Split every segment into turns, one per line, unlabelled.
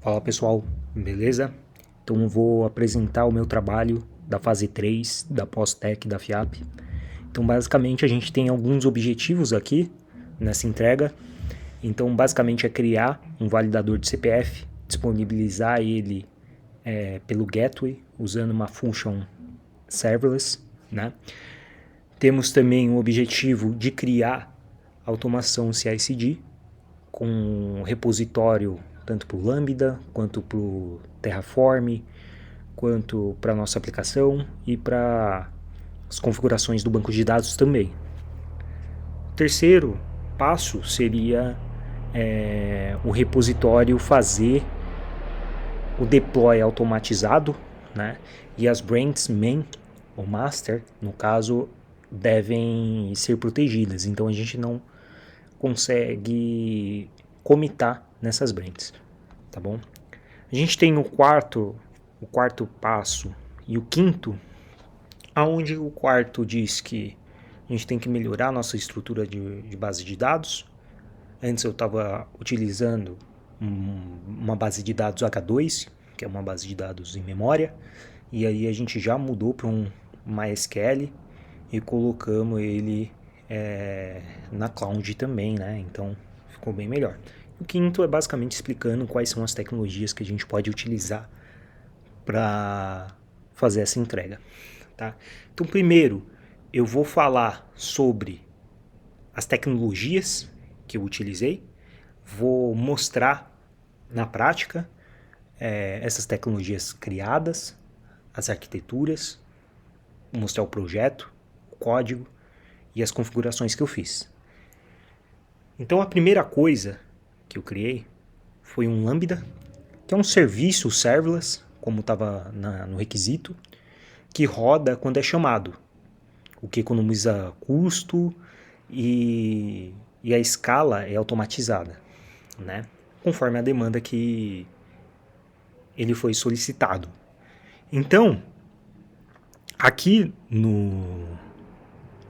Fala pessoal, beleza? Então eu vou apresentar o meu trabalho da fase 3 da Pós-Tech da FIAP. Então basicamente a gente tem alguns objetivos aqui nessa entrega. Então basicamente é criar um validador de CPF, disponibilizar ele pelo gateway usando uma function serverless, né? Temos também o objetivo de criar automação CI/CD com um repositório tanto para o Lambda, quanto para o Terraform, quanto para a nossa aplicação e para as configurações do banco de dados também. O terceiro passo seria o repositório fazer o deploy automatizado, né? E as branches main ou master, no caso, devem ser protegidas. Então a gente não consegue comitar nessas branches, tá bom? A gente tem o quarto passo e o quinto, aonde o quarto diz que a gente tem que melhorar a nossa estrutura de base de dados. Antes eu estava utilizando uma base de dados H2, que é uma base de dados em memória, e aí a gente já mudou para um MySQL e colocamos ele na cloud também, né? Então ficou bem melhor. O quinto é basicamente explicando quais são as tecnologias que a gente pode utilizar para fazer essa entrega, tá? Então primeiro eu vou falar sobre as tecnologias que eu utilizei, vou mostrar na prática essas tecnologias criadas, as arquiteturas, mostrar o projeto, o código e as configurações que eu fiz. Então a primeira coisa que eu criei foi um Lambda, que é um serviço serverless, como estava no requisito, que roda quando é chamado, o que economiza custo e a escala é automatizada, né? Conforme a demanda que ele foi solicitado. Então, aqui no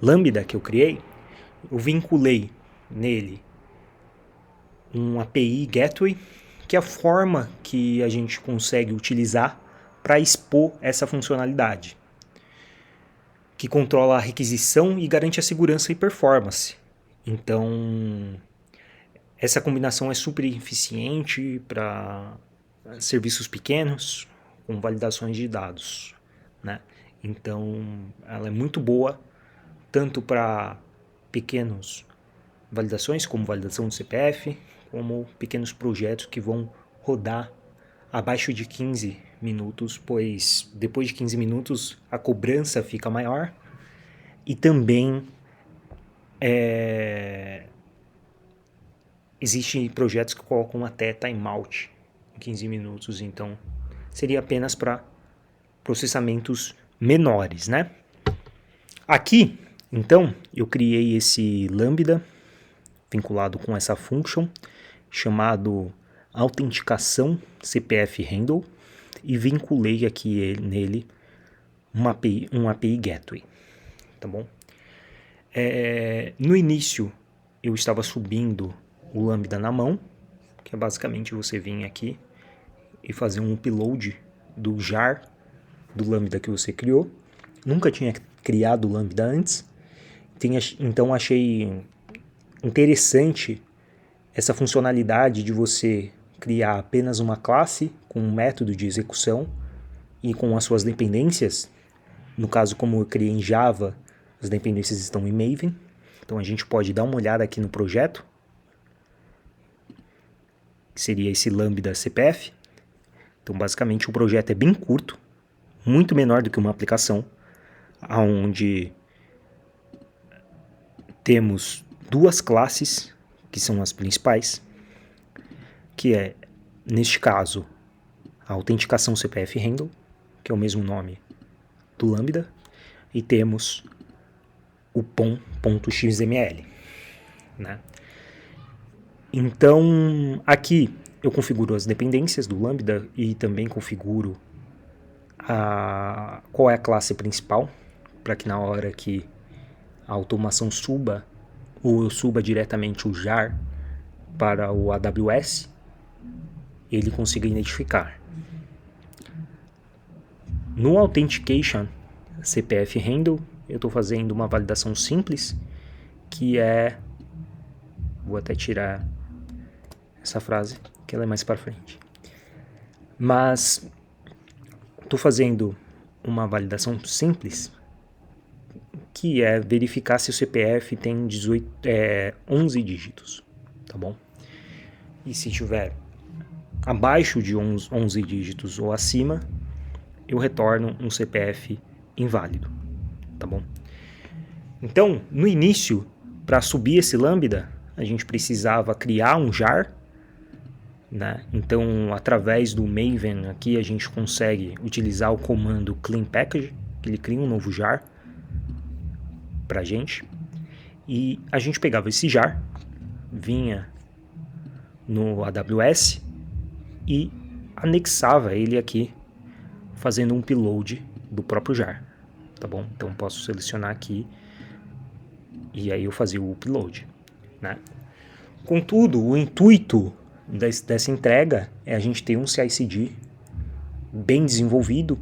Lambda que eu criei, eu vinculei nele um API Gateway, que é a forma que a gente consegue utilizar para expor essa funcionalidade, que controla a requisição e garante a segurança e performance. Então, essa combinação é super eficiente para serviços pequenos com validações de dados, né? Então, ela é muito boa tanto para pequenos validações, como validação do CPF, como pequenos projetos que vão rodar abaixo de 15 minutos, pois depois de 15 minutos a cobrança fica maior e também existem projetos que colocam até timeout em 15 minutos, então seria apenas para processamentos menores, né? Aqui, então, eu criei esse Lambda vinculado com essa function chamado autenticação CPF handle e vinculei aqui nele um API Gateway, tá bom? No início eu estava subindo o Lambda na mão, que é basicamente você vir aqui e fazer um upload do jar do Lambda que você criou. Nunca tinha criado o Lambda antes, então achei interessante essa funcionalidade de você criar apenas uma classe com um método de execução e com as suas dependências. No caso, como eu criei em Java, as dependências estão em Maven. Então a gente pode dar uma olhada aqui no projeto, que seria esse Lambda CPF. Então basicamente o projeto é bem curto, muito menor do que uma aplicação, onde temos duas classes que são as principais, que é, neste caso, a autenticação CPF handle, que é o mesmo nome do Lambda, e temos o pom.xml, né? Então, aqui eu configuro as dependências do Lambda e também configuro qual é a classe principal, para que na hora que a automação suba, ou eu suba diretamente o jar para o AWS, ele consiga identificar. No Authentication CPF Handle, eu estou fazendo uma validação simples, que é... Vou até tirar essa frase, que ela é mais para frente. Mas estou fazendo uma validação simples, que é verificar se o CPF tem 11 dígitos, tá bom? E se tiver abaixo de 11 dígitos ou acima, eu retorno um CPF inválido, tá bom? Então, no início, para subir esse Lambda, a gente precisava criar um jar, né? Então, através do Maven aqui, a gente consegue utilizar o comando clean package, que ele cria um novo jar pra gente. E a gente pegava esse jar, vinha no AWS e anexava ele aqui, fazendo um upload do próprio jar, tá bom? Então, posso selecionar aqui e aí eu fazia o upload, né? Contudo, o intuito dessa entrega é a gente ter um CI/CD bem desenvolvido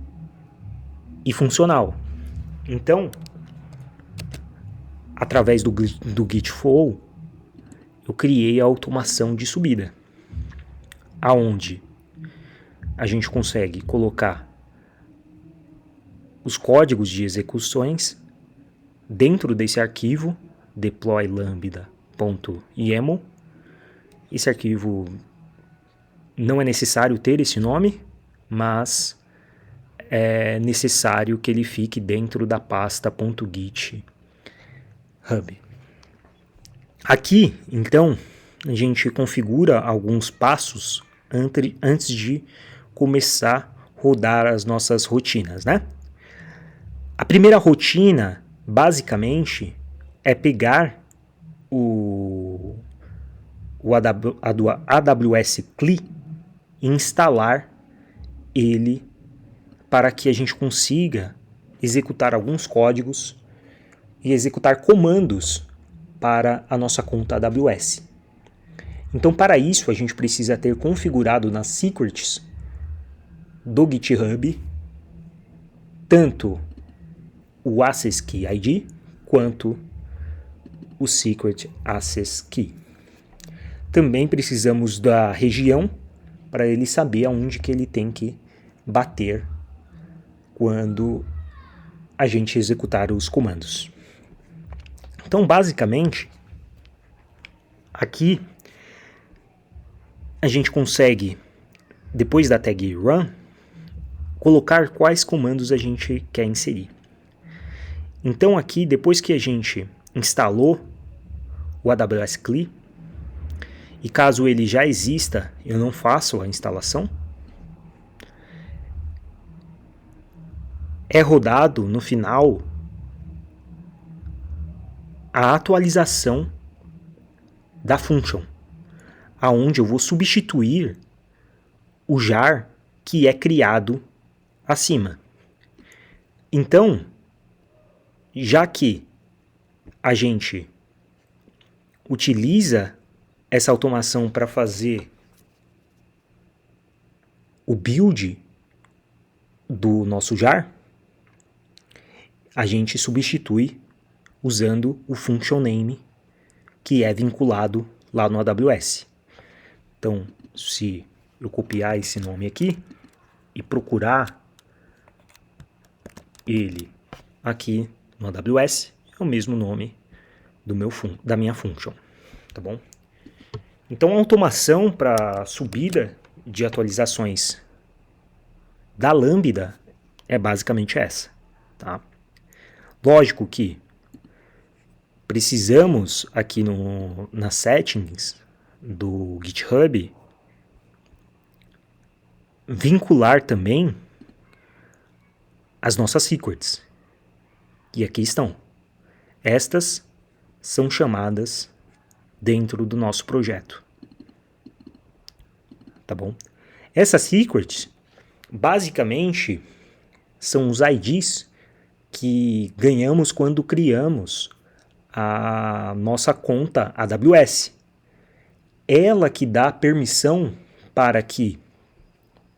e funcional. Então, através do Git Flow, eu criei a automação de subida, aonde a gente consegue colocar os códigos de execuções dentro desse arquivo deploy lambda.yaml. Esse arquivo não é necessário ter esse nome, mas é necessário que ele fique dentro da pasta .git hub. Aqui, então, a gente configura alguns passos antes de começar a rodar as nossas rotinas, né? A primeira rotina, basicamente, é pegar o AWS CLI e instalar ele para que a gente consiga executar alguns códigos e executar comandos para a nossa conta AWS. Então, para isso, a gente precisa ter configurado nas secrets do GitHub tanto o Access Key ID quanto o Secret Access Key. Também precisamos da região para ele saber aonde que ele tem que bater quando a gente executar os comandos. Então, basicamente, aqui a gente consegue, depois da tag run, colocar quais comandos a gente quer inserir. Então aqui, depois que a gente instalou o AWS CLI, e caso ele já exista, eu não faço a instalação, é rodado no final a atualização da function, aonde eu vou substituir o jar que é criado acima. Então, já que a gente utiliza essa automação para fazer o build do nosso jar, a gente substitui usando o function name que é vinculado lá no AWS. Então, se eu copiar esse nome aqui e procurar ele aqui no AWS, é o mesmo nome da minha function, tá bom? Então, a automação para subida de atualizações da Lambda é basicamente essa, tá? Lógico que precisamos aqui nas settings do GitHub vincular também as nossas secrets. E aqui estão. Estas são chamadas dentro do nosso projeto. Tá bom? Essas secrets, basicamente, são os IDs que ganhamos quando criamos a nossa conta AWS. Ela que dá permissão para que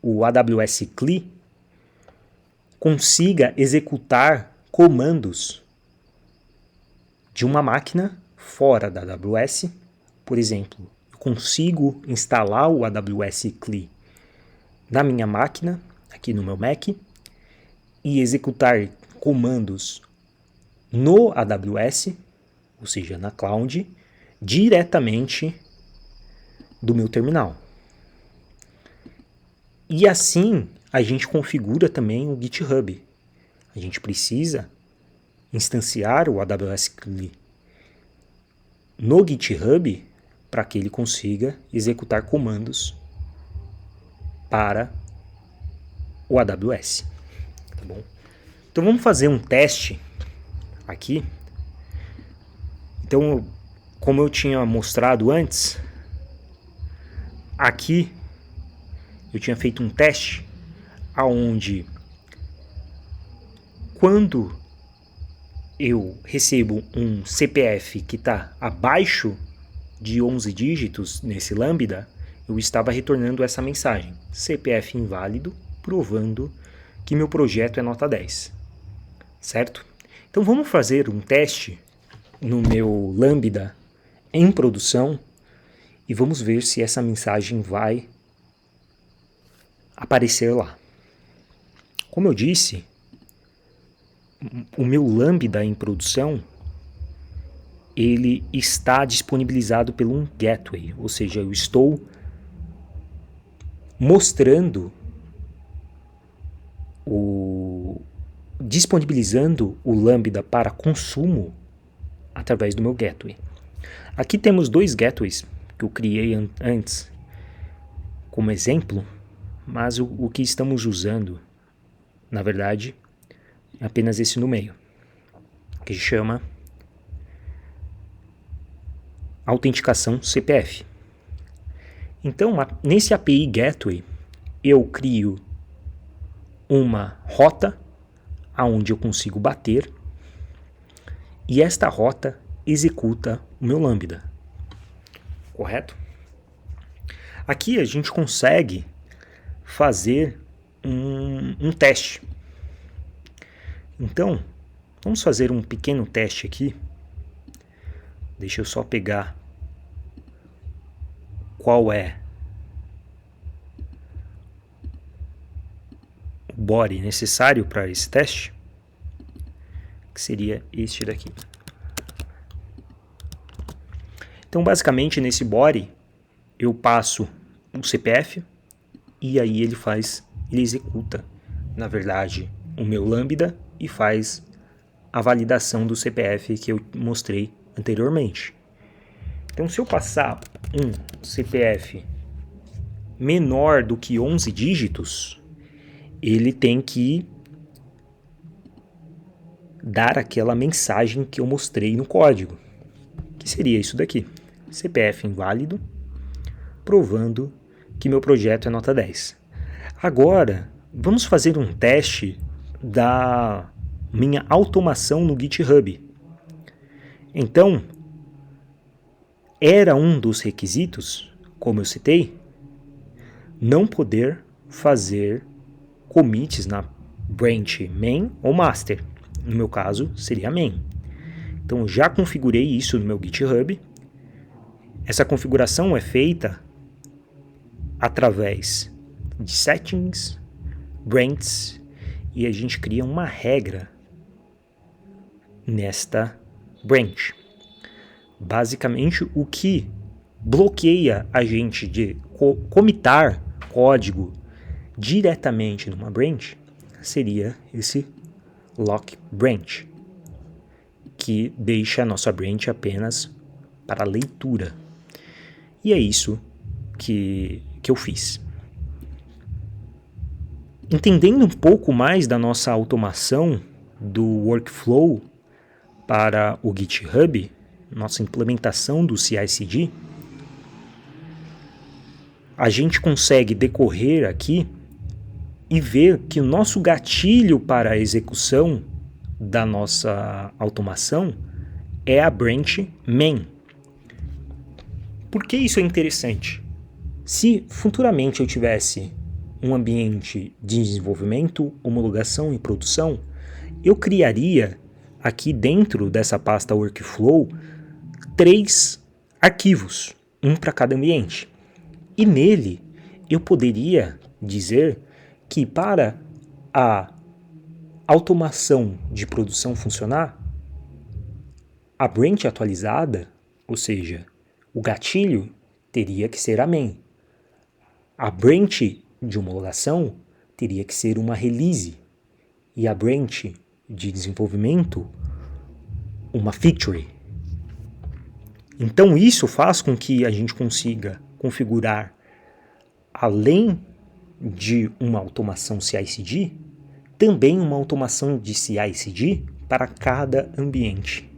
o AWS CLI consiga executar comandos de uma máquina fora da AWS. Por exemplo, eu consigo instalar o AWS CLI na minha máquina, aqui no meu Mac, e executar comandos no AWS, ou seja, na cloud, diretamente do meu terminal. E assim a gente configura também o GitHub. A gente precisa instanciar o AWS CLI no GitHub para que ele consiga executar comandos para o AWS. Tá bom? Então vamos fazer um teste aqui. Então, como eu tinha mostrado antes, aqui eu tinha feito um teste aonde quando eu recebo um CPF que está abaixo de 11 dígitos nesse Lambda, eu estava retornando essa mensagem: CPF inválido, provando que meu projeto é nota 10. Certo? Então vamos fazer um teste no meu Lambda em produção e vamos ver se essa mensagem vai aparecer lá. Como eu disse, o meu Lambda em produção ele está disponibilizado pelo um gateway, ou seja, eu estou disponibilizando o Lambda para consumo através do meu gateway. Aqui temos dois gateways que eu criei antes como exemplo, mas o que estamos usando, na verdade, é apenas esse no meio, que chama autenticação CPF. Então, nesse API Gateway, eu crio uma rota aonde eu consigo bater e esta rota executa o meu Lambda. Correto? Aqui a gente consegue fazer um teste. Então, vamos fazer um pequeno teste aqui. Deixa eu só pegar qual é o body necessário para esse teste, que seria este daqui. Então, basicamente, nesse body, eu passo um CPF e aí ele executa, na verdade, o meu Lambda e faz a validação do CPF que eu mostrei anteriormente. Então, se eu passar um CPF menor do que 11 dígitos, ele tem que dar aquela mensagem que eu mostrei no código, que seria isso daqui: CPF inválido, provando que meu projeto é nota 10. Agora, vamos fazer um teste da minha automação no GitHub. Então, era um dos requisitos, como eu citei, não poder fazer commits na branch main ou master. No meu caso, seria main. Então, eu já configurei isso no meu GitHub. Essa configuração é feita através de settings, branches, e a gente cria uma regra nesta branch. Basicamente, o que bloqueia a gente de commitar código diretamente numa branch seria esse lock branch, que deixa a nossa branch apenas para leitura. E é isso que eu fiz. Entendendo um pouco mais da nossa automação do workflow para o GitHub, nossa implementação do CI/CD, a gente consegue decorrer aqui e ver que o nosso gatilho para a execução da nossa automação é a branch main. Por que isso é interessante? Se futuramente eu tivesse um ambiente de desenvolvimento, homologação e produção, eu criaria aqui dentro dessa pasta workflow 3 arquivos, um para cada ambiente. E nele eu poderia dizer que para a automação de produção funcionar, a branch atualizada, ou seja, o gatilho teria que ser a main. A branch de homologação teria que ser uma release e a branch de desenvolvimento uma feature. Então isso faz com que a gente consiga configurar, além de uma automação CI/CD, também uma automação de CI/CD para cada ambiente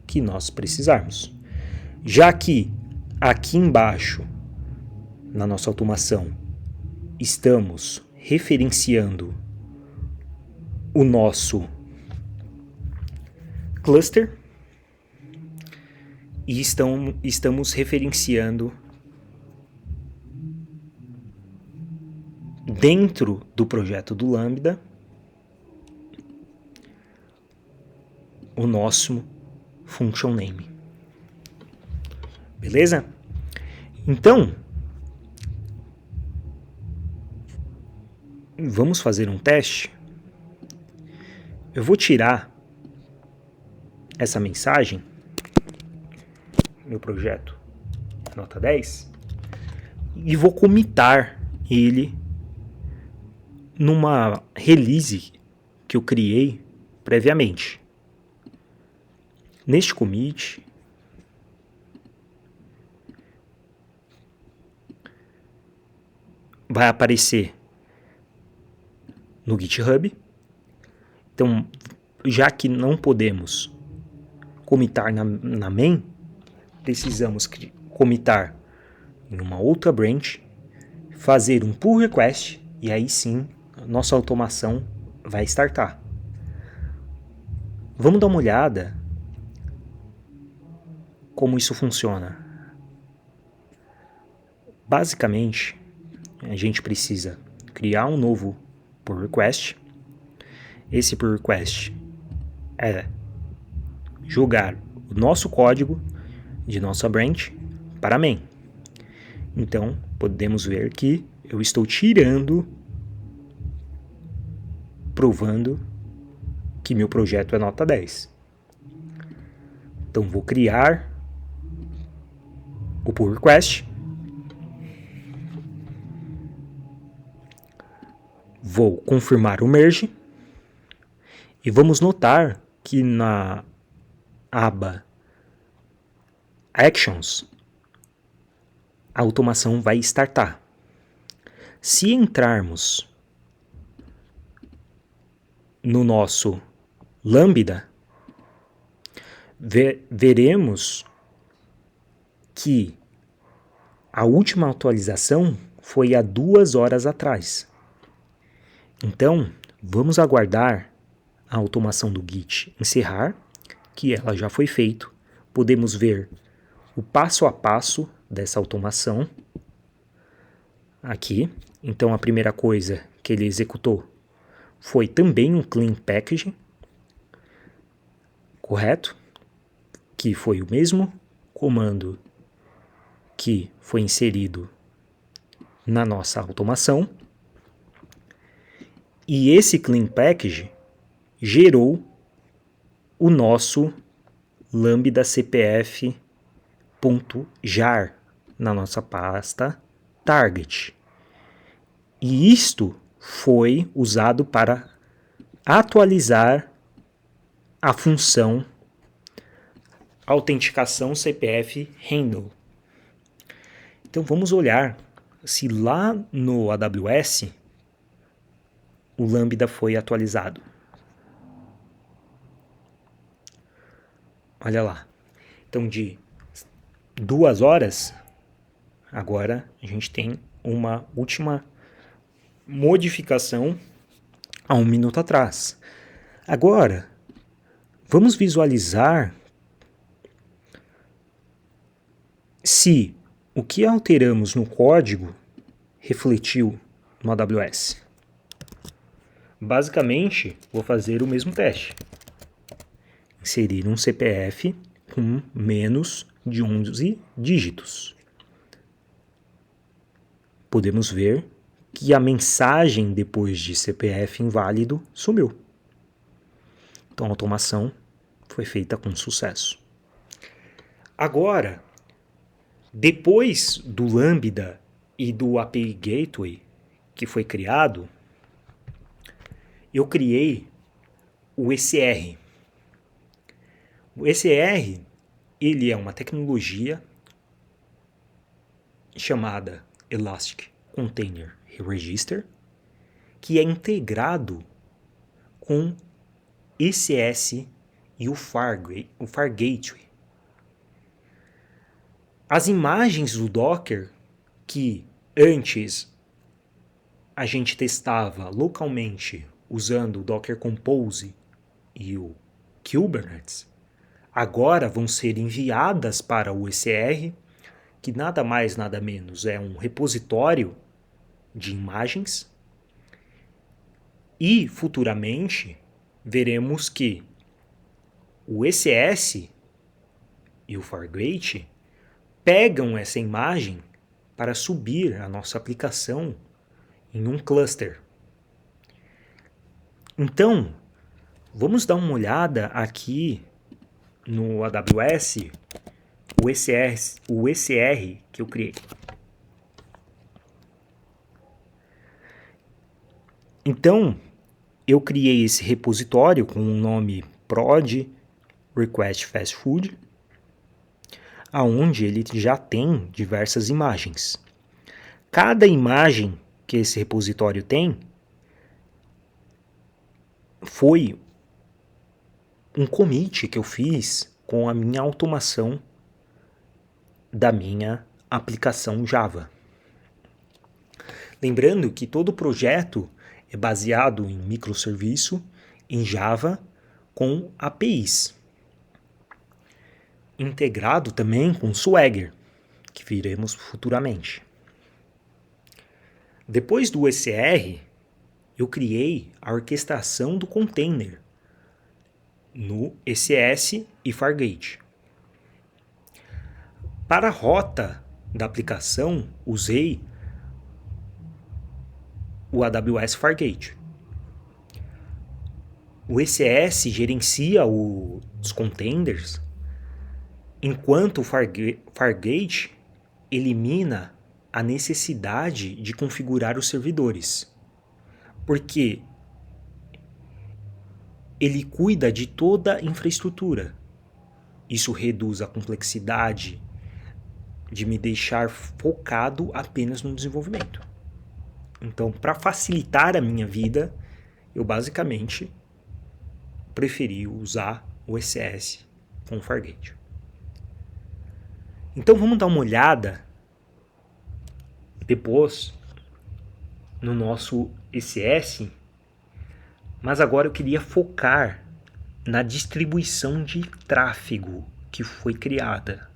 que nós precisarmos. Já que aqui embaixo, na nossa automação, estamos referenciando o nosso cluster e estamos referenciando dentro do projeto do Lambda o nosso function name. Beleza? Então, vamos fazer um teste. Eu vou tirar essa mensagem, meu projeto nota 10, e vou commitar ele numa release que eu criei previamente. Neste commit, vai aparecer no GitHub. Então, já que não podemos commitar na main, precisamos commitar em uma outra branch, fazer um pull request e aí sim nossa automação vai startar. Vamos dar uma olhada como isso funciona. Basicamente, a gente precisa criar um novo pull request. Esse pull request é jogar o nosso código de nossa branch para a main. Então, podemos ver que eu estou provando que meu projeto é nota 10. Então, vou criar o pull request. Vou confirmar o merge. E vamos notar que na aba Actions, a automação vai startar. Se entrarmos no nosso Lambda, veremos que a última atualização foi há 2 horas atrás. Então, vamos aguardar a automação do Git encerrar, que ela já foi feita. Podemos ver o passo a passo dessa automação aqui. Então, a primeira coisa que ele executou foi também um clean packaging, correto? Que foi o mesmo comando que foi inserido na nossa automação. E esse clean package gerou o nosso lambda cpf.jar na nossa pasta target. E isto foi usado para atualizar a função autenticação CPF handle. Então vamos olhar se lá no AWS o Lambda foi atualizado. Olha lá. Então de 2 horas, agora a gente tem uma última modificação há 1 minuto atrás. Agora, vamos visualizar se o que alteramos no código refletiu no AWS. Basicamente, vou fazer o mesmo teste. Inserir um CPF com menos de 11 dígitos. Podemos ver que a mensagem depois de CPF inválido sumiu. Então a automação foi feita com sucesso. Agora, depois do Lambda e do API Gateway que foi criado, eu criei o ECR. O ECR, ele é uma tecnologia chamada Elastic Container Register, que é integrado com ECS e o Fargate. As imagens do Docker que antes a gente testava localmente usando o Docker Compose e o Kubernetes, agora vão ser enviadas para o ECR, que nada mais nada menos é um repositório de imagens, e futuramente veremos que o ECS e o Fargate pegam essa imagem para subir a nossa aplicação em um cluster. Então, vamos dar uma olhada aqui no AWS, o ECR que eu criei. Então, eu criei esse repositório com o nome prod request fast food, aonde ele já tem diversas imagens. Cada imagem que esse repositório tem foi um commit que eu fiz com a minha automação da minha aplicação Java. Lembrando que todo projeto é baseado em microserviço em Java com APIs. Integrado também com Swagger, que viremos futuramente. Depois do ECR, eu criei a orquestração do container no ECS e Fargate. Para a rota da aplicação, usei o AWS Fargate. O ECS gerencia os containers, enquanto o Fargate elimina a necessidade de configurar os servidores, porque ele cuida de toda a infraestrutura. Isso reduz a complexidade de me deixar focado apenas no desenvolvimento. Então, para facilitar a minha vida, eu basicamente preferi usar o ECS com o Fargate. Então, vamos dar uma olhada depois no nosso ECS, mas agora eu queria focar na distribuição de tráfego que foi criada,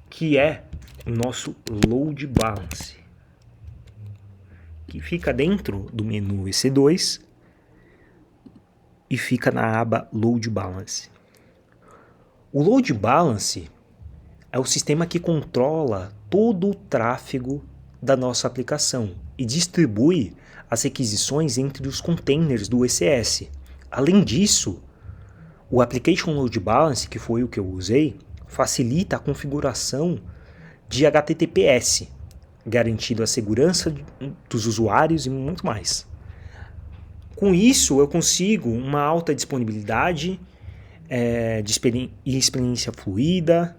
que é o nosso Load Balance, que fica dentro do menu EC2 e fica na aba Load Balance. O Load Balance é o sistema que controla todo o tráfego da nossa aplicação e distribui as requisições entre os containers do ECS. Além disso, o Application Load Balance, que foi o que eu usei, facilita a configuração de HTTPS, garantindo a segurança dos usuários e muito mais. Com isso, eu consigo uma alta disponibilidade e experiência fluida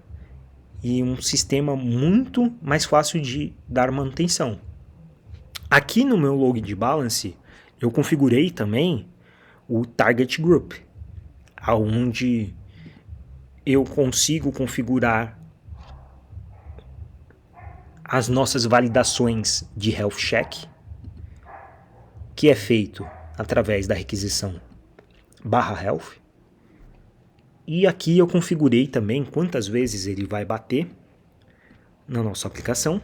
e um sistema muito mais fácil de dar manutenção. Aqui no meu Load Balance, eu configurei também o Target Group, onde eu consigo configurar as nossas validações de Health Check, que é feito através da requisição /health. E aqui eu configurei também quantas vezes ele vai bater na nossa aplicação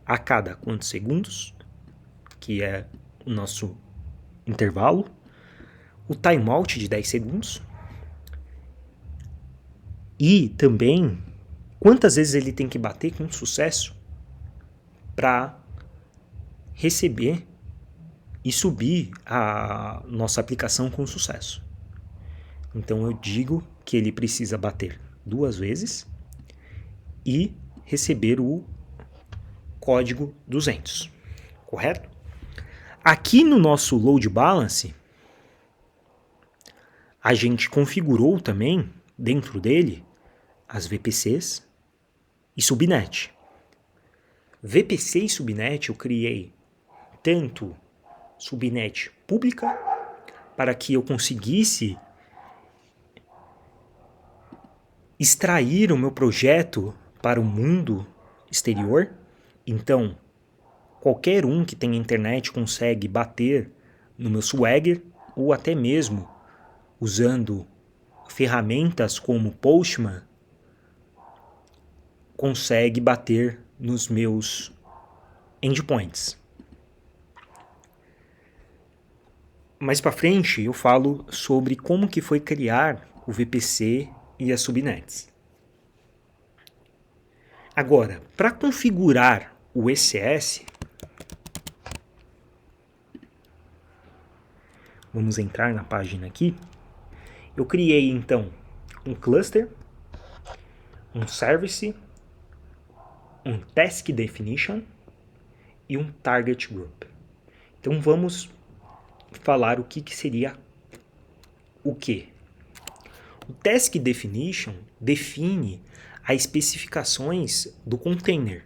a cada quantos segundos, que é o nosso intervalo, o timeout de 10 segundos e também quantas vezes ele tem que bater com sucesso para receber e subir a nossa aplicação com sucesso. Então eu digo que ele precisa bater 2 vezes e receber o código 200, correto? Aqui no nosso load balance, a gente configurou também, dentro dele, as VPCs e subnet. VPC e subnet eu criei tanto subnet pública, para que eu conseguisse extrair o meu projeto para o mundo exterior. Então, qualquer um que tenha internet consegue bater no meu Swagger, ou até mesmo usando ferramentas como Postman, consegue bater nos meus endpoints. Mais para frente eu falo sobre como que foi criar o VPC e as subnets. Agora, para configurar o ECS, vamos entrar na página aqui. Eu criei então um cluster, um service, um task definition e um target group. Então vamos falar o que seria o quê? O task definition define as especificações do container,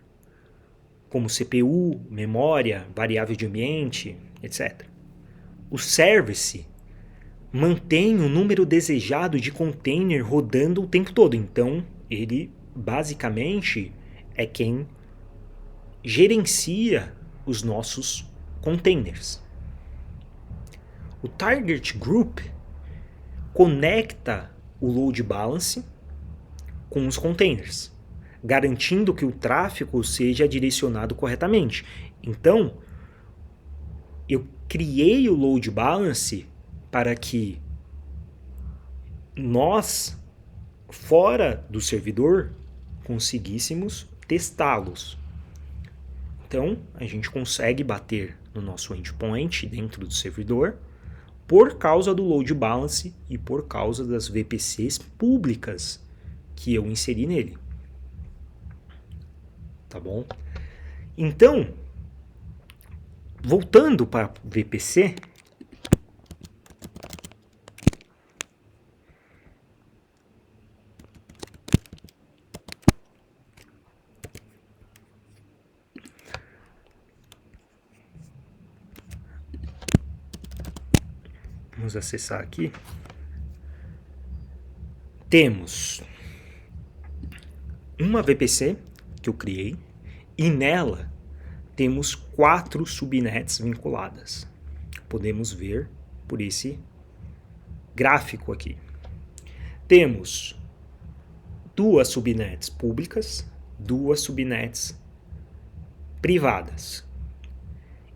como CPU, memória, variável de ambiente, etc. O service mantém o número desejado de container rodando o tempo todo. Então, ele basicamente é quem gerencia os nossos containers. O Target Group conecta o load balance com os containers, garantindo que o tráfego seja direcionado corretamente. Então, eu criei o load balance para que nós, fora do servidor, conseguíssemos testá-los. Então, a gente consegue bater no nosso endpoint dentro do servidor por causa do load balance e por causa das VPCs públicas que eu inseri nele. Tá bom? Então, voltando para VPC, vamos acessar aqui. Temos uma VPC que eu criei e nela temos 4 subnets vinculadas. Podemos ver por esse gráfico aqui. Temos 2 subnets públicas, 2 subnets privadas.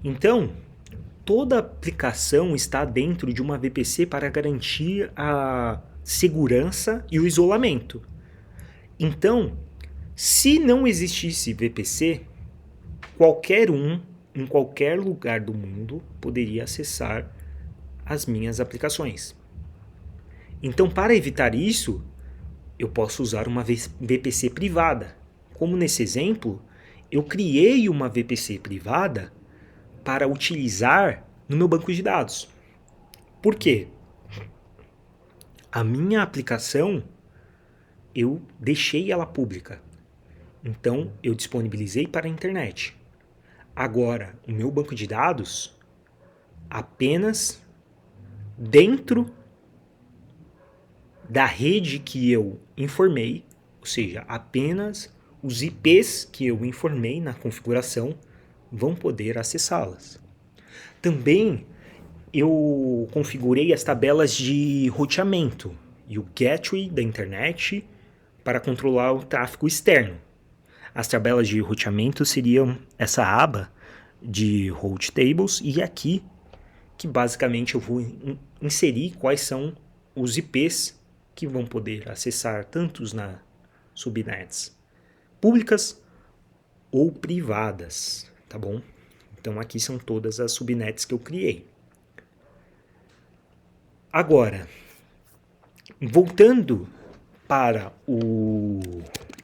Então, toda aplicação está dentro de uma VPC para garantir a segurança e o isolamento. Então, se não existisse VPC, qualquer um, em qualquer lugar do mundo, poderia acessar as minhas aplicações. Então, para evitar isso, eu posso usar uma VPC privada. Como nesse exemplo, eu criei uma VPC privada para utilizar no meu banco de dados. Por quê? A minha aplicação, eu deixei ela pública. Então, eu disponibilizei para a internet. Agora, o meu banco de dados, apenas dentro da rede que eu informei, ou seja, apenas os IPs que eu informei na configuração vão poder acessá-las. Também eu configurei as tabelas de roteamento e o gateway da internet para controlar o tráfego externo. As tabelas de roteamento seriam essa aba de route tables, e aqui que basicamente eu vou inserir quais são os IPs que vão poder acessar tantos na subnets públicas ou privadas, tá bom? Então aqui são todas as subnets que eu criei. Agora, voltando para o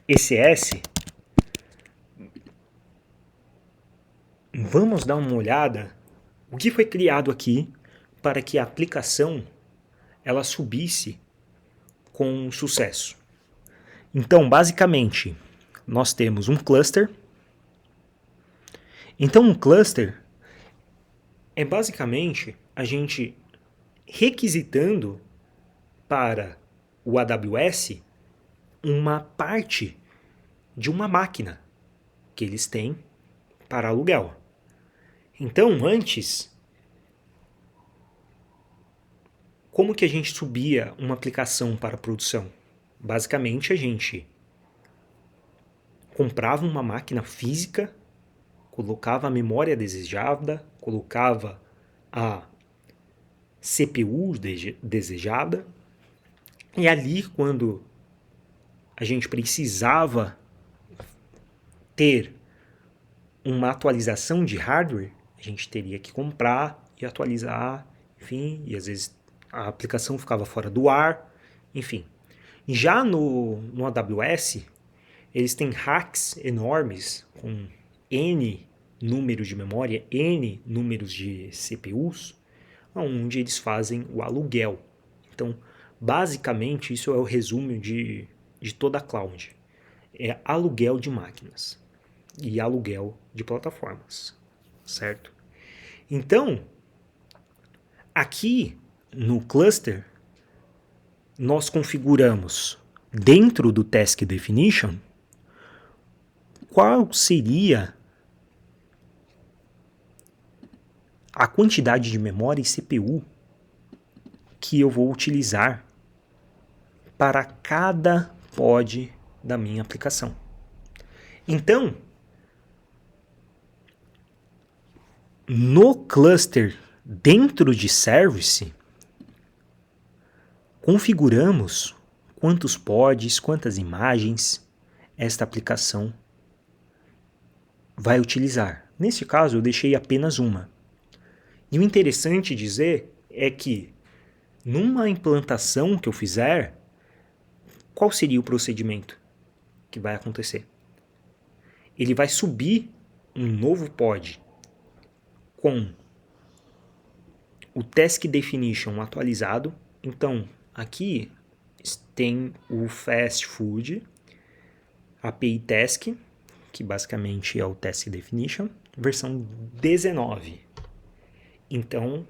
ECS, vamos dar uma olhada o que foi criado aqui para que a aplicação ela subisse com sucesso. Então, basicamente, nós temos um cluster. Então, um cluster é basicamente a gente requisitando para o AWS uma parte de uma máquina que eles têm para aluguel. Então, antes, como que a gente subia uma aplicação para produção? Basicamente, a gente comprava uma máquina física, colocava a memória desejada, colocava a CPU desejada, e ali, quando a gente precisava ter uma atualização de hardware, a gente teria que comprar e atualizar, enfim, e às vezes a aplicação ficava fora do ar, enfim. Já no AWS, eles têm racks enormes com N números de memória, N números de CPUs, onde eles fazem o aluguel. Então, basicamente, isso é o resumo de toda a cloud. É aluguel de máquinas e aluguel de plataformas, certo? Então, aqui no cluster, nós configuramos dentro do Task Definition qual seria a quantidade de memória e CPU que eu vou utilizar para cada pod da minha aplicação. Então, no cluster dentro de service, configuramos quantos pods, quantas imagens esta aplicação vai utilizar. Neste caso, eu deixei apenas uma. E o interessante dizer é que numa implantação que eu fizer, qual seria o procedimento que vai acontecer? Ele vai subir um novo pod com o Task Definition atualizado. Então, aqui tem o Fast Food, API Task, que basicamente é o Task Definition, versão 19. Então,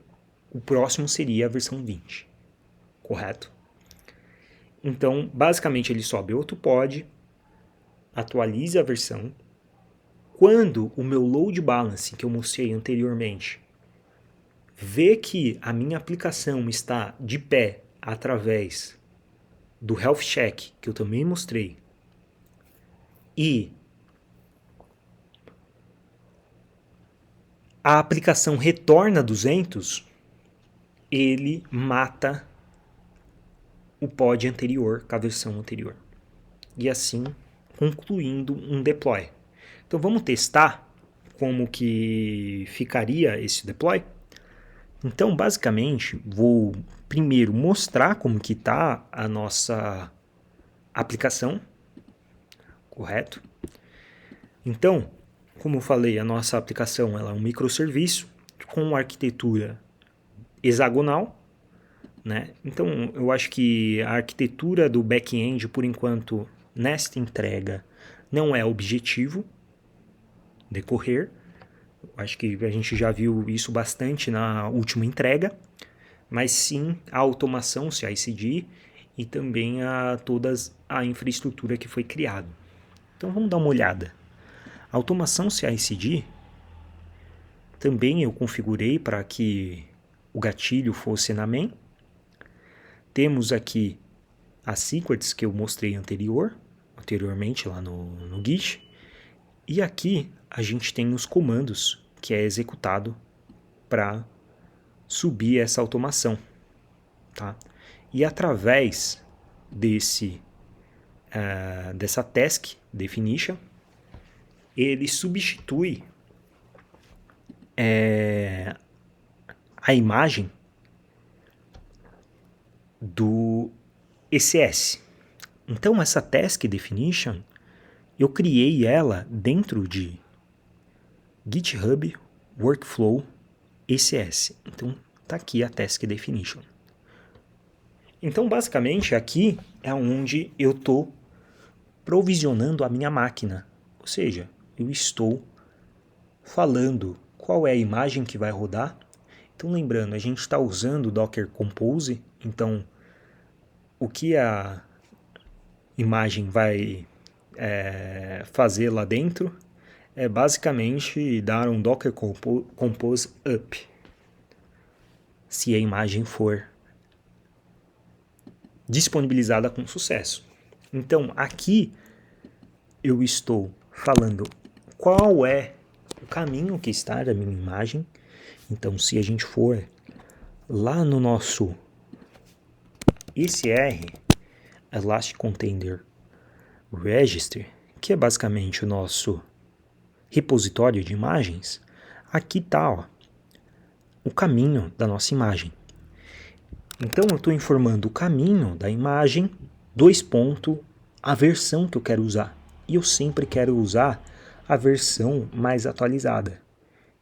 o próximo seria a versão 20, correto? Então, basicamente, ele sobe outro pod, atualiza a versão. Quando o meu load balance, que eu mostrei anteriormente, vê que a minha aplicação está de pé através do Health Check, que eu também mostrei, e a aplicação retorna 200, ele mata o pod anterior com a versão anterior. E assim, concluindo um deploy. Então vamos testar como que ficaria esse deploy? Então, basicamente, vou primeiro mostrar como que está a nossa aplicação, correto? Então, como eu falei, a nossa aplicação ela é um microserviço com arquitetura hexagonal, né? Então, eu acho que a arquitetura do back-end, por enquanto, nesta entrega, não é objetivo decorrer. Acho que a gente já viu isso bastante na última entrega, mas sim a automação CI/CD e também toda a infraestrutura que foi criada. Então vamos dar uma olhada. A automação CI/CD também eu configurei para que o gatilho fosse na main. Temos aqui as secrets que eu mostrei anteriormente lá no Git. E aqui a gente tem os comandos que é executado para subir essa automação, tá? E através dessa task definition, ele substitui a imagem do ECS. Então essa task definition, eu criei ela dentro de GitHub Workflow ECS. Então tá aqui a task definition. Então basicamente aqui é onde eu estou provisionando a minha máquina, ou seja, eu estou falando qual é a imagem que vai rodar. Então lembrando, a gente está usando o Docker Compose, então o que a imagem vai fazer lá dentro é basicamente dar um Docker Compose up, se a imagem for disponibilizada com sucesso. Então aqui eu estou falando qual é o caminho que está da minha imagem. Então se a gente for lá no nosso ECR, Elastic Container Registry, que é basicamente o nosso repositório de imagens, aqui está o caminho da nossa imagem. Então eu estou informando o caminho da imagem, a versão que eu quero usar. E eu sempre quero usar a versão mais atualizada.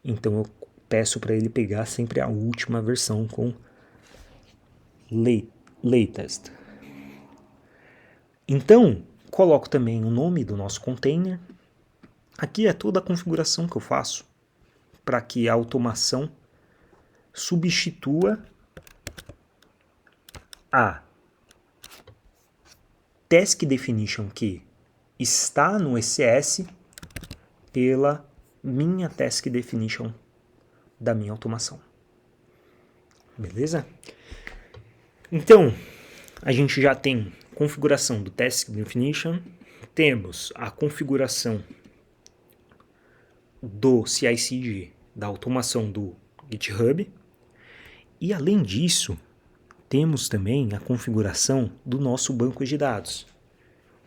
Então eu peço para ele pegar sempre a última versão com latest. Então, coloco também o nome do nosso container. Aqui é toda a configuração que eu faço para que a automação substitua a task definition que está no ECS pela minha task definition da minha automação. Beleza? Então, a gente já tem configuração do task definition, temos a configuração do CI/CD, da automação do GitHub, e além disso, temos também a configuração do nosso banco de dados.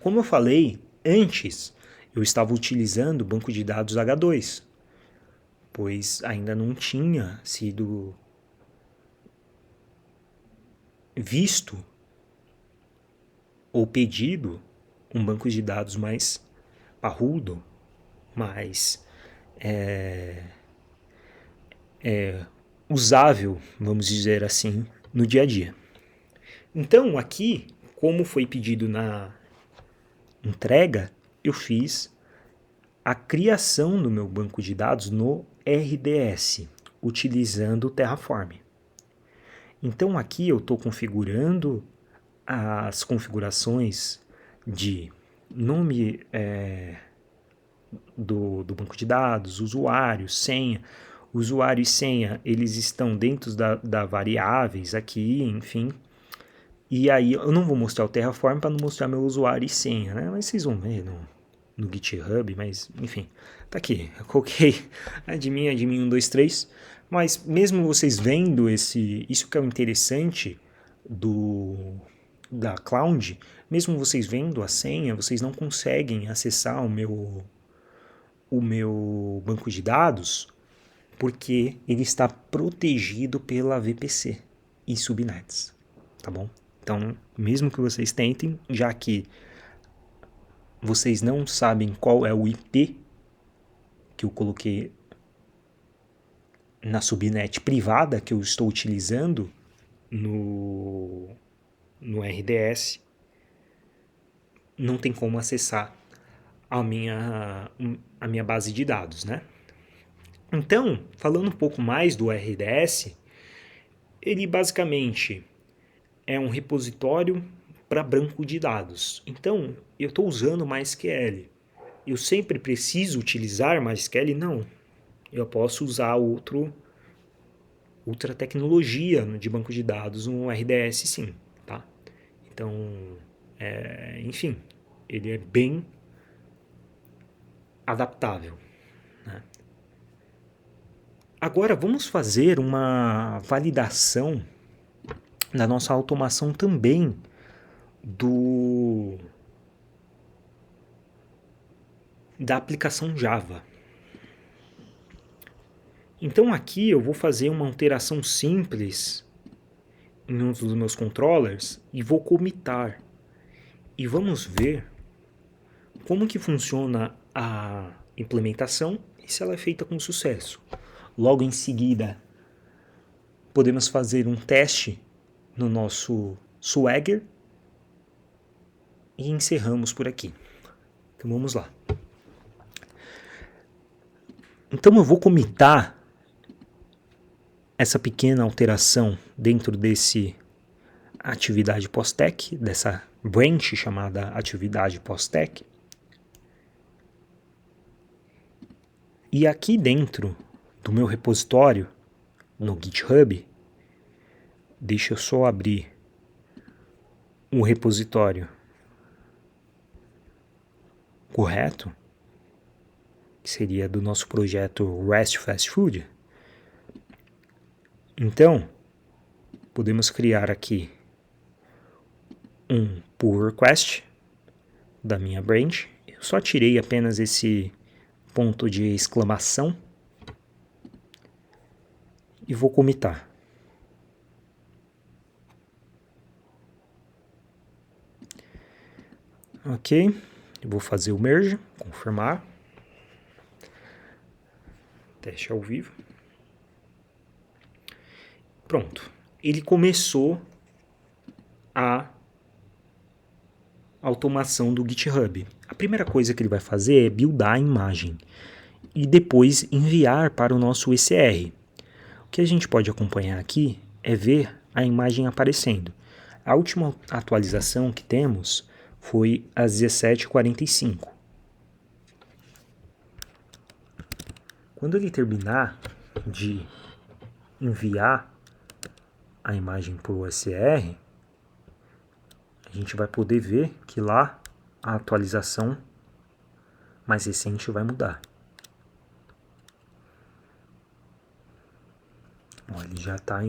Como eu falei antes, eu estava utilizando o banco de dados H2, pois ainda não tinha sido visto ou pedido um banco de dados mais parrudo, mais usável, vamos dizer assim, no dia a dia. Então aqui, como foi pedido na entrega, eu fiz a criação do meu banco de dados no RDS, utilizando o Terraform. Então aqui eu estou configurando as configurações de nome do banco de dados, usuário, senha. Usuário e senha, eles estão dentro da variáveis aqui, enfim. E aí eu não vou mostrar o Terraform para não mostrar meu usuário e senha, né? Mas vocês vão ver no GitHub, mas enfim, tá aqui. Eu coloquei admin 1, 2, 3. Mas mesmo vocês vendo isso que é o interessante da Cloud, mesmo vocês vendo a senha, vocês não conseguem acessar o meu banco de dados, porque ele está protegido pela VPC e subnets, tá bom? Então, mesmo que vocês tentem, já que vocês não sabem qual é o IP que eu coloquei na subnet privada que eu estou utilizando no RDS, não tem como acessar a minha base de dados, né? Então, falando um pouco mais do RDS, ele basicamente é um repositório para banco de dados. Então, eu estou usando MySQL. Eu sempre preciso utilizar MySQL? Não. Eu posso usar outra tecnologia de banco de dados no RDS, sim. Tá? Então, enfim, ele é bem adaptável, né? Agora vamos fazer uma validação da nossa automação também da aplicação Java. Então aqui eu vou fazer uma alteração simples em um dos meus controllers e vou commitar. E vamos ver como que funciona a implementação e se ela é feita com sucesso. Logo em seguida, podemos fazer um teste no nosso Swagger e encerramos por aqui. Então vamos lá. Então eu vou commitar essa pequena alteração dentro desse atividade post-tech, dessa branch chamada atividade post-tech. E aqui dentro do meu repositório, no GitHub, deixa eu só abrir o repositório correto, que seria do nosso projeto REST Fast Food. Então, podemos criar aqui um pull request da minha branch. Eu só tirei apenas esse ponto de exclamação e vou commitar. Ok, eu vou fazer o merge, confirmar. Teste ao vivo. Pronto, ele começou a automação do GitHub. A primeira coisa que ele vai fazer é buildar a imagem e depois enviar para o nosso ECR. O que a gente pode acompanhar aqui é ver a imagem aparecendo. A última atualização que temos foi às 17h45. Quando ele terminar de enviar a imagem para o ECR, a gente vai poder ver que lá a atualização mais recente vai mudar. Ó, ele já está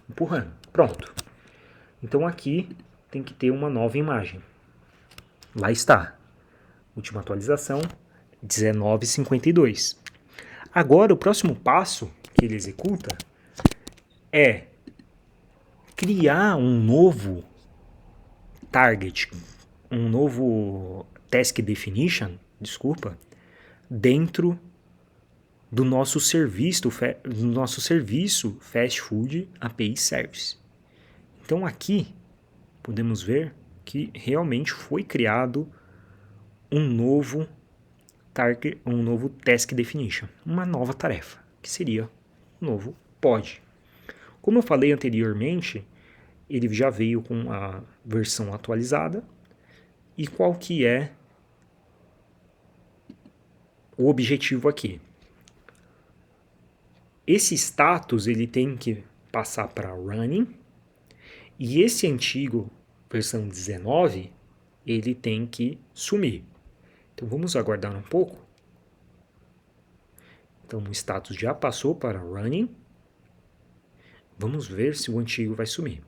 empurrando. Pronto. Então aqui tem que ter uma nova imagem. Lá está. Última atualização, 19h52. Agora o próximo passo que ele executa é criar um novo target, um novo task definition, dentro do nosso serviço Fast Food API Service. Então aqui podemos ver que realmente foi criado um novo target, um novo task definition, uma nova tarefa, que seria um novo pod. Como eu falei anteriormente, ele já veio com a versão atualizada. E qual que é o objetivo aqui? Esse status ele tem que passar para running, e esse antigo, versão 19, ele tem que sumir. Então vamos aguardar um pouco. Então o status já passou para running. Vamos ver se o antigo vai sumir.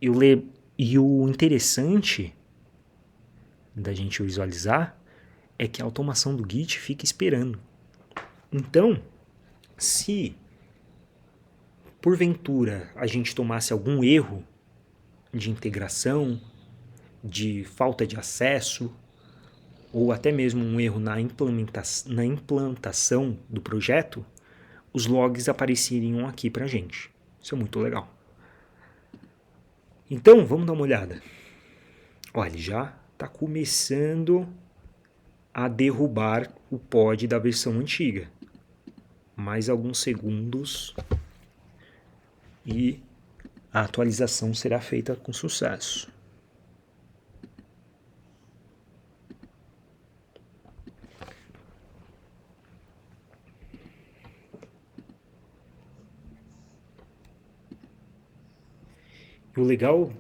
E o interessante da gente visualizar é que a automação do Git fica esperando. Então, se porventura a gente tomasse algum erro de integração, de falta de acesso, ou até mesmo um erro na implantação do projeto, os logs apareceriam aqui para a gente. Isso é muito legal. Então, vamos dar uma olhada. Olha, ele já está começando a derrubar o pod da versão antiga. Mais alguns segundos e a atualização será feita com sucesso. O legal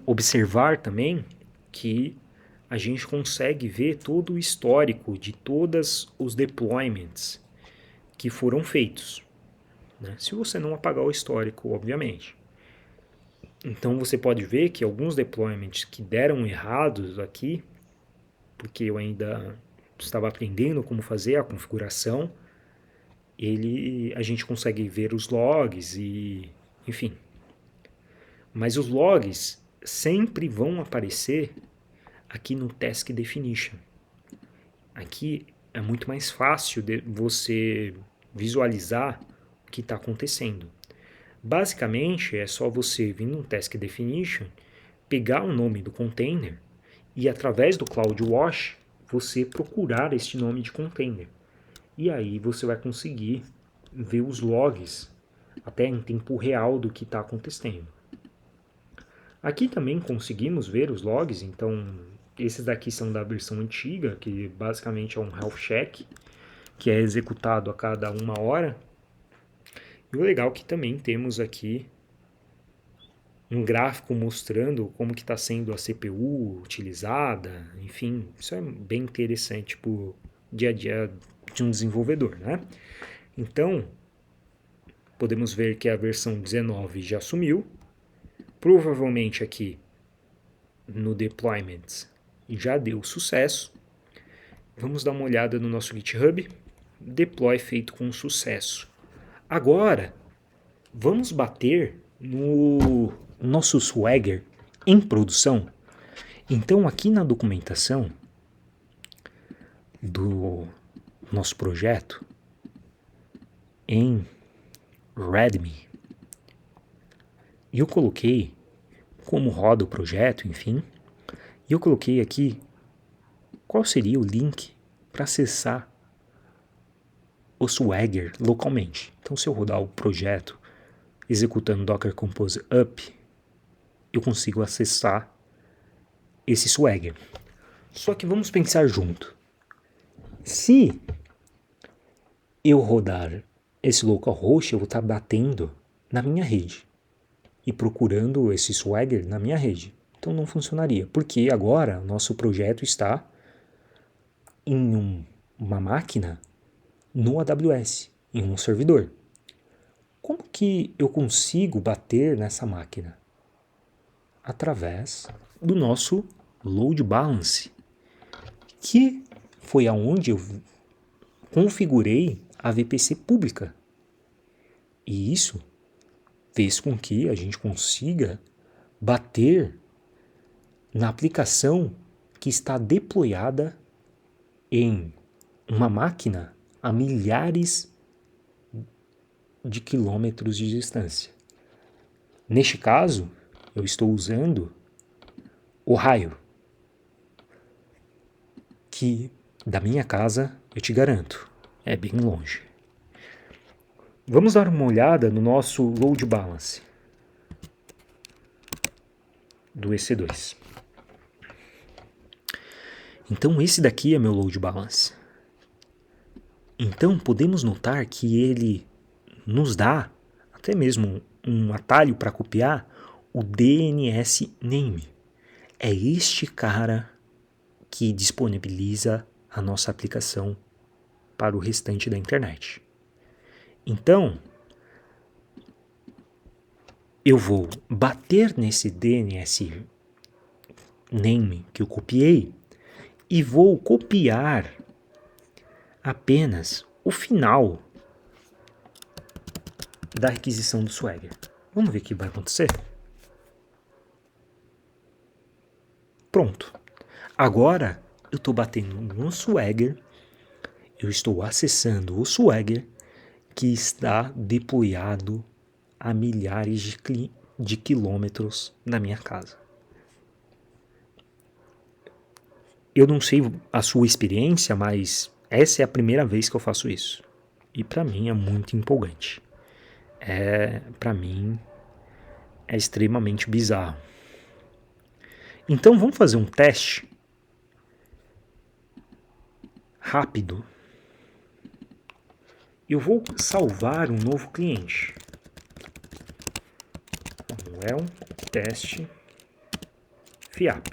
observar também que a gente consegue ver todo o histórico de todos os deployments que foram feitos, né? Se você não apagar o histórico, obviamente. Então você pode ver que alguns deployments que deram errados aqui, porque eu ainda estava aprendendo como fazer a configuração, a gente consegue ver os logs e, enfim. Mas os logs sempre vão aparecer aqui no Task Definition. Aqui é muito mais fácil de você visualizar o que está acontecendo. Basicamente, é só você vir no Task Definition, pegar o nome do container e, através do CloudWatch, você procurar este nome de container. E aí você vai conseguir ver os logs até em tempo real do que está acontecendo. Aqui também conseguimos ver os logs, então esses daqui são da versão antiga, que basicamente é um health check, que é executado a cada 1 hora. E o legal é que também temos aqui um gráfico mostrando como que está sendo a CPU utilizada, enfim, isso é bem interessante para o dia a dia de um desenvolvedor, né? Então, podemos ver que a versão 19 já sumiu, provavelmente aqui no deployment já deu sucesso. Vamos dar uma olhada no nosso GitHub, deploy feito com sucesso. Agora, vamos bater no nosso Swagger em produção. Então, aqui na documentação do nosso projeto, em README, eu coloquei como roda o projeto, enfim, e eu coloquei aqui qual seria o link para acessar o Swagger localmente. Então, se eu rodar o projeto executando Docker Compose Up, eu consigo acessar esse Swagger. Só que vamos pensar junto. Se eu rodar esse localhost, eu vou estar batendo na minha rede e procurando esse Swagger na minha rede. Então não funcionaria, porque agora o nosso projeto está em uma máquina no AWS, em um servidor. Como que eu consigo bater nessa máquina? Através do nosso load balance, que foi aonde eu configurei a VPC pública. E isso fez com que a gente consiga bater na aplicação que está deployada em uma máquina a milhares de quilômetros de distância. Neste caso, eu estou usando Ohio, que da minha casa, eu te garanto, é bem longe. Vamos dar uma olhada no nosso load balance do EC2. Então esse daqui é meu load balance. Então podemos notar que ele nos dá até mesmo um atalho para copiar o DNS name. É este cara que disponibiliza a nossa aplicação para o restante da internet. Então, eu vou bater nesse DNS name que eu copiei e vou copiar apenas o final da requisição do Swagger. Vamos ver o que vai acontecer? Pronto. Agora eu estou batendo no Swagger, eu estou acessando o Swagger que está deployado a milhares de quilômetros da minha casa. Eu não sei a sua experiência, mas essa é a primeira vez que eu faço isso. E para mim é muito empolgante. Para mim é extremamente bizarro. Então vamos fazer um teste rápido. Eu vou salvar um novo cliente. Samuel teste FIAP.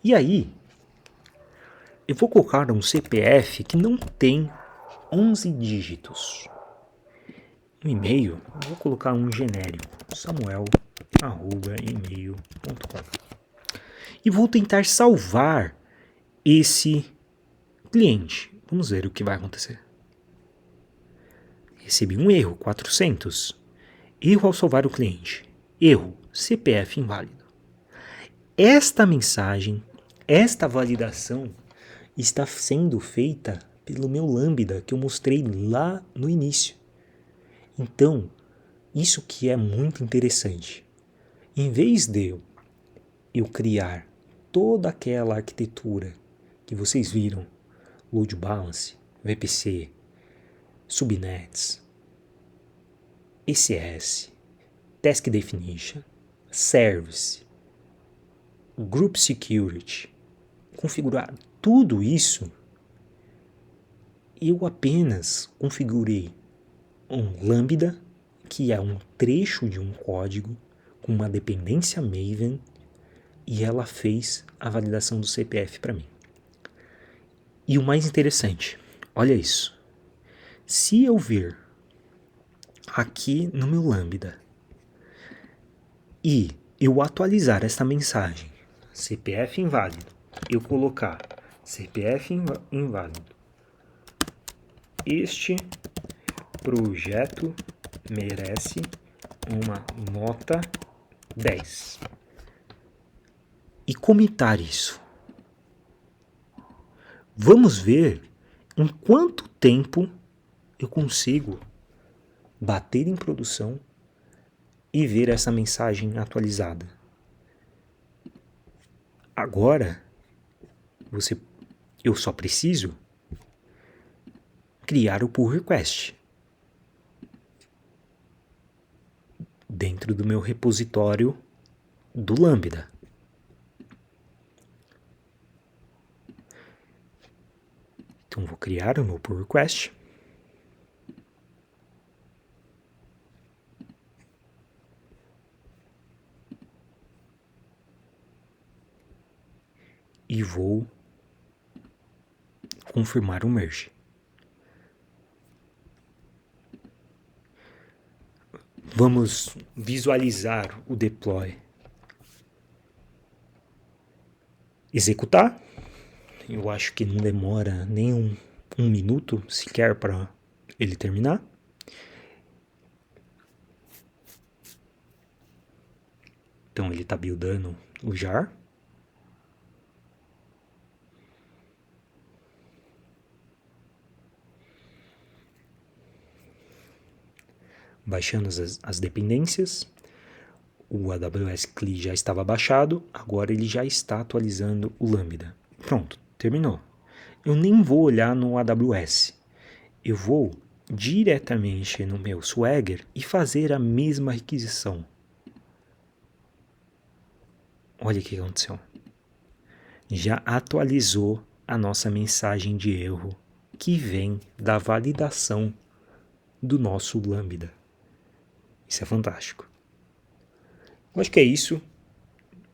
E aí, eu vou colocar um CPF que não tem 11 dígitos. No e-mail, eu vou colocar um genérico, samuel@email.com. E vou tentar salvar esse cliente. Vamos ver o que vai acontecer. Recebi um erro, 400. Erro ao salvar o cliente. Erro, CPF inválido. Esta mensagem, esta validação está sendo feita pelo meu Lambda que eu mostrei lá no início. Então, isso que é muito interessante. Em vez de eu criar toda aquela arquitetura que vocês viram, load balance, VPC, subnets, ECS, task definition, service, group security, configurar tudo isso, eu apenas configurei um Lambda, que é um trecho de um código com uma dependência Maven, e ela fez a validação do CPF para mim. E o mais interessante, olha isso. Se eu vir aqui no meu Lambda e eu atualizar esta mensagem, CPF inválido, eu colocar CPF inválido, este projeto merece uma nota 10. E comentar isso. Vamos ver em quanto tempo eu consigo bater em produção e ver essa mensagem atualizada. Agora, eu só preciso criar o pull request dentro do meu repositório do Lambda. Então vou criar o meu pull request. E vou confirmar o merge. Vamos visualizar o deploy. Executar. Eu acho que não demora nem um minuto sequer para ele terminar. Então ele está buildando o jar. Baixando as dependências. O AWS CLI já estava baixado, agora ele já está atualizando o Lambda. Pronto, terminou. Eu nem vou olhar no AWS. Eu vou diretamente no meu Swagger e fazer a mesma requisição. Olha o que aconteceu. Já atualizou a nossa mensagem de erro que vem da validação do nosso Lambda. Isso é fantástico. Eu acho que é isso.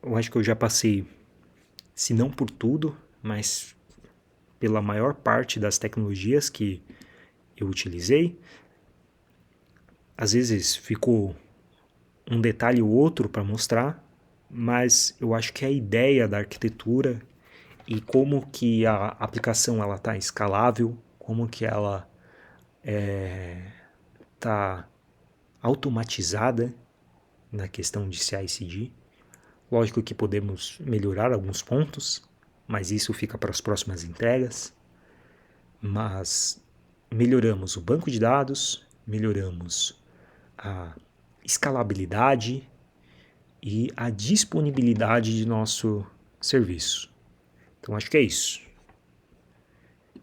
Eu acho que eu já passei, se não por tudo, mas pela maior parte das tecnologias que eu utilizei. Às vezes ficou um detalhe ou outro para mostrar, mas eu acho que a ideia da arquitetura e como que a aplicação ela está escalável, como que ela está automatizada na questão de CI/CD. Lógico que podemos melhorar alguns pontos, mas isso fica para as próximas entregas. Mas melhoramos o banco de dados, melhoramos a escalabilidade e a disponibilidade de nosso serviço. Então acho que é isso.